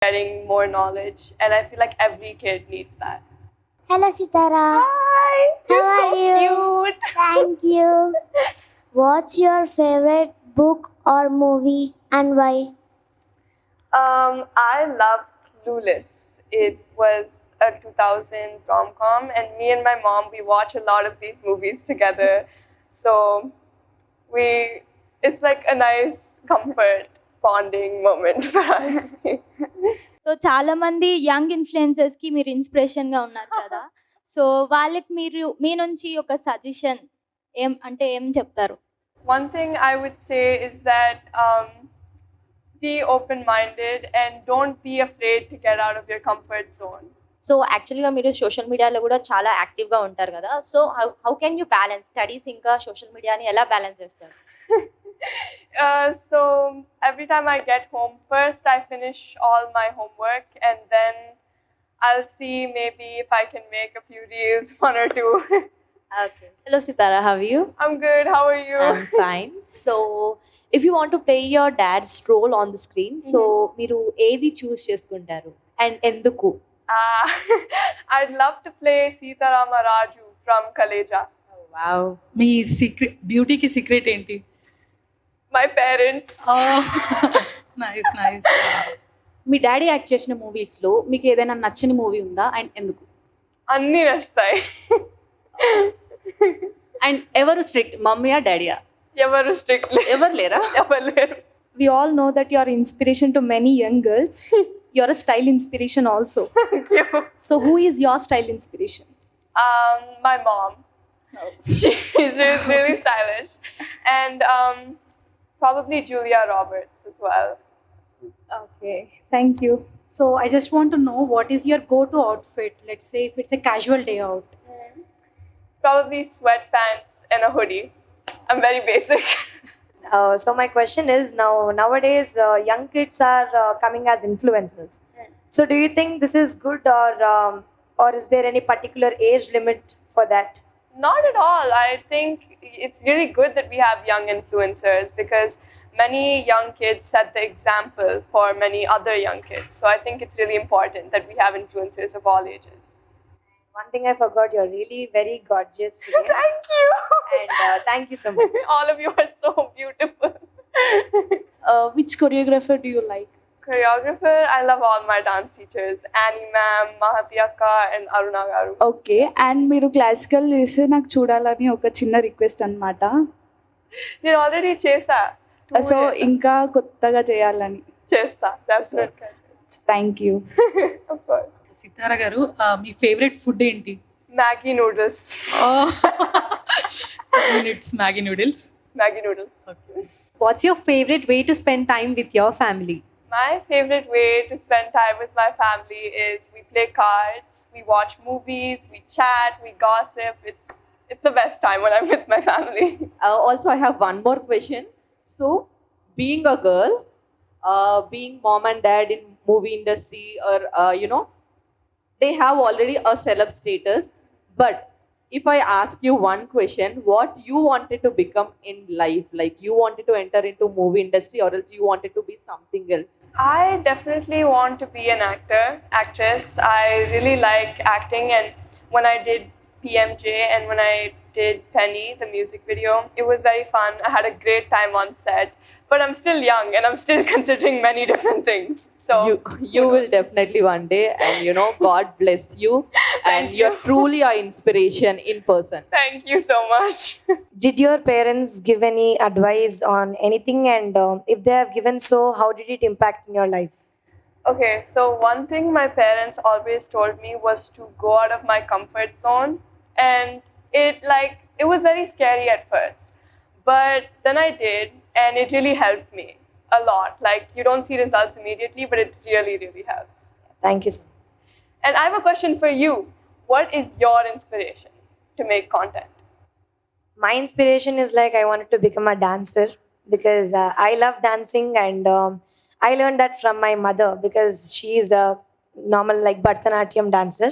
getting more knowledge, and I feel like every kid needs that. Hello, Sitara. Hi, you're How so are you? cute. Thank you. What's your favorite book or movie and why? I love Clueless. It was a 2000s rom-com, and me and my mom, we watch a lot of these movies together. So we, it's like a nice comfort bonding moment for us. So చాలా మంది young influencers కి మీరు inspiration గా ఉన్నారు కదా so వాళ్ళకి మీరు మీ నుంచి ఒక సజెషన్ ఏం చెప్తారు One thing I would say is that be open-minded and don't be afraid to get out of your comfort zone. So యాక్చువల్గా మీరు సోషల్ మీడియాలో కూడా చాలా యాక్టివ్గా ఉంటారు కదా so how can you balance studies ఇంకా సోషల్ మీడియాని ఎలా బ్యాలెన్స్ చేస్తారు So every time I get home, first I finish all my homework, and then I'll see maybe if I can make a few reels, one or two. Okay hello Sitara how you I'm good. How are you? I'm fine so if you want to play your dad's role on the screen so మీరు ఏది చూస్ చేసుకుంటారు and ఎందుకు Uh, I'd love to play Sita Rama Raju from Kaleja. Wow మీ secret బ్యూటీకి secret ఏంటి My parents. Nice nice మీ daddy act చేసిన మూవీస్లో మీకు ఏదైనా నచ్చని మూవీ ఉందా అండ్ ఎందుకు Anni nastai. అండ్ ఎవరు స్ట్రిక్ట్ మమ్మీయా డాడీయా Evaru strictly. ఎవరు లేరా Evaleru. We all know that you are inspiration to many young girls. You're a style inspiration also. Thank you. So who is your style inspiration? My mom. She's really stylish, and probably Julia Roberts as well. Okay, thank you. So I just want to know what is your go to outfit let's say if it's a casual day out Probably sweatpants and a hoodie. I'm very basic. So my question is nowadays young kids are coming as influencers so do you think this is good or is there any particular age limit for that Not at all. I think it's really good that we have young influencers because many young kids set the example for many other young kids. So I think it's really important that we have influencers of all ages. one thing I forgot you're really very gorgeous today Thank you. and thank you so much All of you are so beautiful. Which choreographer do you like? Choreographer, I love all my dance teachers. Annie ma'am, Mahati akka and Aruna garu. Okay and మీరు classical చేస్తే నాకు చూడాలని ఒక చిన్న request అనమాట నేను already చేసా so ఇంకా కొత్తగా చేయాలని చేస్తా definitely. Thank you Of course. సితారా గారు మీ ఫేవరెట్ ఫుడ్ ఏంటి Maggi noodles. It's Maggi noodles Maggi noodles. What's your favorite way to spend time with your family? My favorite way to spend time with my family is we play cards, we watch movies, we chat, we gossip. It's the best time when I'm with my family. Also, I have one more question. So, being a girl, being mom and dad in movie industry, or they have already a celeb status. But if I ask you one question, what you wanted to become in life? Like you wanted to enter into movie industry, or else you wanted to be something else? I definitely want to be an actress. I really like acting, and when I did PMJ and when I did Penny, the music video, it was very fun. I had a great time on set, but I'm still young and I'm still considering many different things. So You will definitely one day, and God bless you, and you're truly an inspiration in person. thank you so much. did your parents give any advice on anything and if they have given so how did it impact in your life Okay, so one thing my parents always told me was to go out of my comfort zone, and it was very scary at first, but then I did, and it really helped me a lot. Like you don't see results immediately, but it really, really helps. thank you so much. And I have a question for you. What is your inspiration to make content? My inspiration is like I wanted to become a dancer because I love dancing and I learned that from my mother because she is a normal like Bharatanatyam dancer.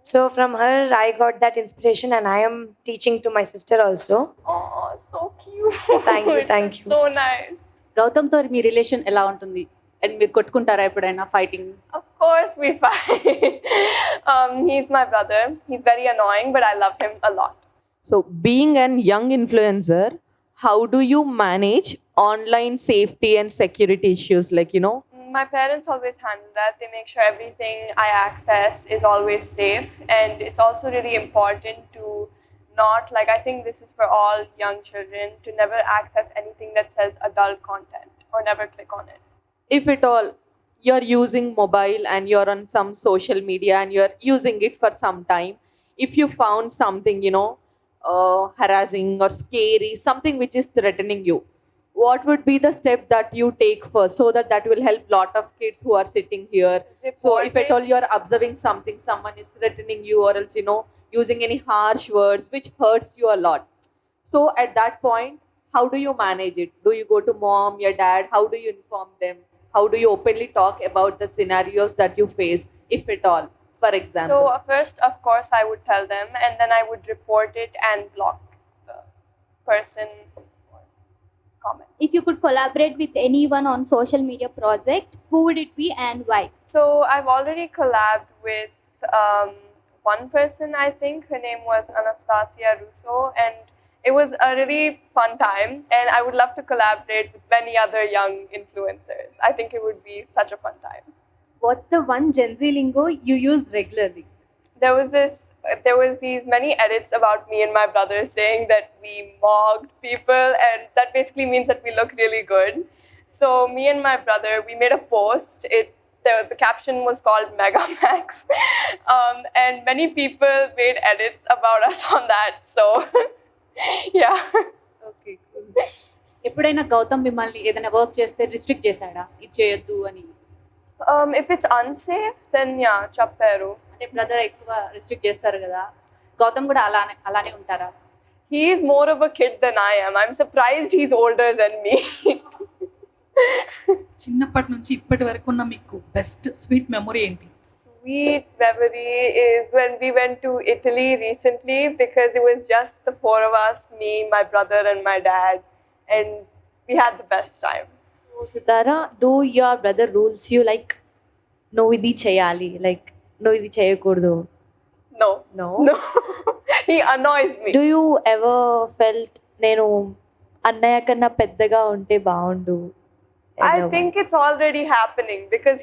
So from her I got that inspiration and I am teaching to my sister also. Oh, so cute. Thank you. So nice. గౌతమ్తో మీ relation ఎలా ఉంటుంది and మీరు కొట్టుకుంటారా ఎప్పుడైనా fighting? Of course, we fight. He's my brother. He's very annoying, but I love him a lot. So, being an young influencer, how do you manage online safety and security issues? Like, you know, My parents always handle that. They make sure everything I access is always safe. And it's also really important to not, like, I think this is for all young children, to never access anything that says adult content or never click on it. if at all you're using mobile and you're on some social media and you're using it for some time, if you found something, you know, harassing or scary, something which is threatening you, what would be the step that you take first, so that that will help lot of kids who are sitting here? So if at all you're observing something, someone is threatening you, or else, you know, using any harsh words which hurts you a lot, so at that point, how do you manage it? Do you go to mom, your dad? How do you inform them? How do you openly talk about the scenarios that you face, if at all, for example? So first, of course, I would tell them, and then I would report it and block the person or comment. If you could collaborate with anyone on social media project, who would it be and why? So I've already collabed with one person. I think her name was Anastasia Russo, and it was a really fun time. And I would love to collaborate with many other young influencers. I think it would be such a fun time. What's the one Gen Z lingo you use regularly? There was these many edits about me and my brother saying that we mocked people, and that basically means that we look really good. So me and my brother, we made a post. The caption was called Mega Max, and many people made edits about us on that. So yeah. Okay ఎప్పుడైనా గౌతమ్ మిమ్మల్ని ఏదైనా work చేస్తే restrict చేశాడా, ఇది చేయొద్దు అని? If it's unsafe, then yeah, chapperu. అంటే brother ఎక్కువ రిస్ట్రిక్ట్ చేస్తారు కదా, గౌతమ్ కూడా అలానే ఉంటారా? He's more of a kid than I am. I'm surprised he's older than me. చిన్నప్పటి నుంచి ఇప్పటి వరకు ఉన్న మీకు బెస్ట్ స్వీట్ మెమొరీ ఏంటి? Sweet memory is when we went to Italy recently, because it was just the four of us, me, my brother, and my dad, and we had the best time. So, Sitara, do your brother rules you like, no idi cheyali, like no idi cheyakuddu? No. No. No. He annoys me. Do you ever felt నేను అన్నయ్య కన్నా పెద్దగా ఉంటే బాగుండు? I think it's already happening, because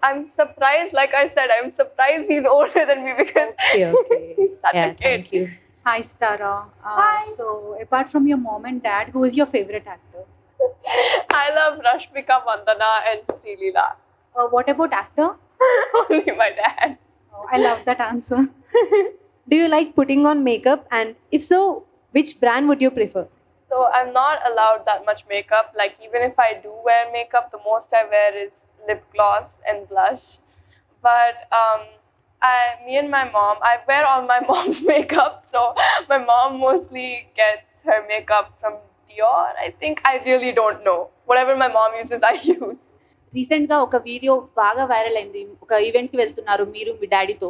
I'm surprised, like I said, I'm surprised he's older than me, because Okay. he's such Yeah, a kid. thank you. Hi Sitara. Hi. So apart from your mom and dad, who is your favorite actor? I love Rashmika Mandana and Srilila. What about actor? Only my dad. Oh, I love that answer. Do you like putting on makeup? And if so, which brand would you prefer? So I'm not allowed that much makeup. Like, even if I do wear makeup, the most I wear is lip gloss and blush. But me and my mom, I wear all my mom's makeup. So my mom mostly gets her makeup from Dior. I think, I really don't know. Whatever my mom uses, I use. రీసెంట్గా ఒక video బాగా viral అయింది. ఒక ఈవెంట్కి వెళ్తున్నారు మీరు మీ డాడీతో.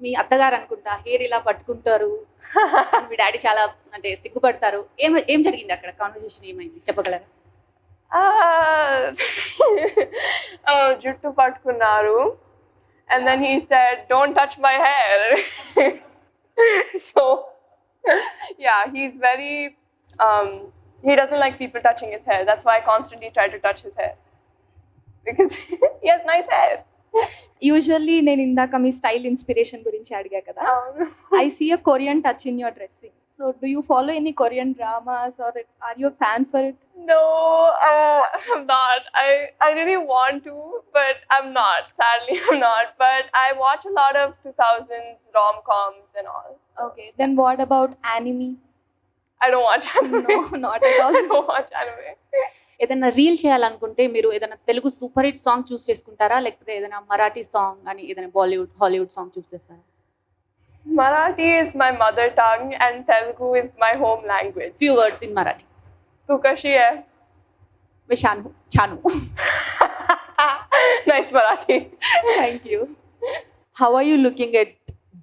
మీ అత్తగారు అనుకుంటా హెయిర్ ఇలా పట్టుకుంటారు, మీ డాడీ చాలా అంటే సిగ్గుపడతారు. ఏం జరిగింది అక్కడ? కాన్వర్సేషన్ ఏమైంది చెప్పగలరా? Juttu patkunaru. And then he said, "Don't touch my hair." So yeah, he's very he doesn't like people touching his hair. That's why I constantly try to touch his hair, because he has nice hair. Usually నేను ఇందాక మీ style inspiration గురించి అడిగా కదా, I see a Korean touch in your dressing. So do you follow any Korean dramas or are you fan for it? No, I'm not. I really want to, but I'm not. Sadly, I'm not. But I watch a lot of 2000s rom-coms and all. Okay, then what about anime? I don't watch anime. No, not at all. I don't watch anime. ఏదైనా reel చేయాలనుకుంటే మీరు ఏదైనా Telugu super hit song చూస్ చేసుకుంటారా, లేకపోతే ఏదైనా Marathi song అని ఏదైనా Bollywood Hollywood song చూస్ చేస్తారా? Marathi is my mother tongue and Telugu is my home language. Few words in Marathi. Tu kashi hai? मैं छानू. Nice Marathi. Thank you. How are you looking at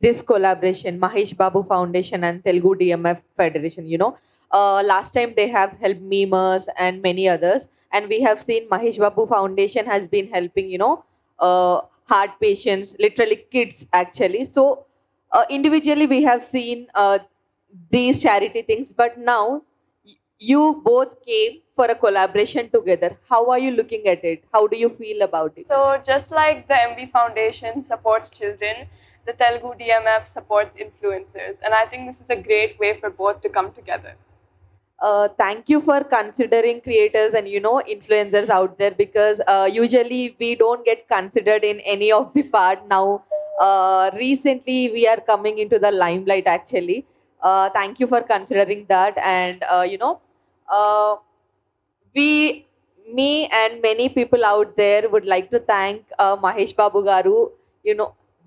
this collaboration, Mahesh Babu Foundation and Telugu DMF Federation? You know, Last time they have helped memers and many others, and we have seen Mahesh Babu Foundation has been helping, heart patients, literally kids actually. So individually we have seen these charity things, but now you both came for a collaboration together. How are you looking at it? How do you feel about it? So just like the MB Foundation supports children, the Telugu DMF supports influencers, and I think this is a great way for both to come together. Thank you for considering creators and influencers out there, because usually we don't get considered in any of the part. Now recently we are coming into the limelight actually. Thank you for considering that. And me and many people out there would like to thank Mahesh Babu Garu.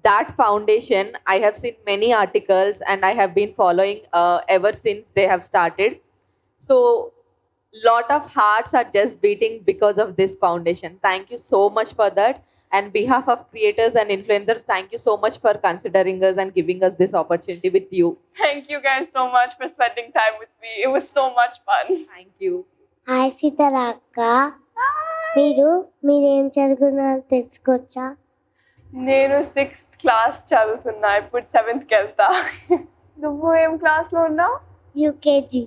That foundation, I have seen many articles and I have been following ever since they have started. So lot of hearts are just beating because of this foundation. Thank you so much for that. And behalf of creators and influencers, thank you so much for considering us and giving us this opportunity with you. Thank you guys so much for spending time with me. It was so much fun. Thank you. Hi Sitara అక్క, మీరేం చదువుకున్నారో తెలుసుకోవచ్చా? నేను 6th class చదువుతున్నా, ఇప్పుడు 7th వెళ్తా. నువ్వు ఏం క్లాస్లో ఉన్నావు? యూకేజీ.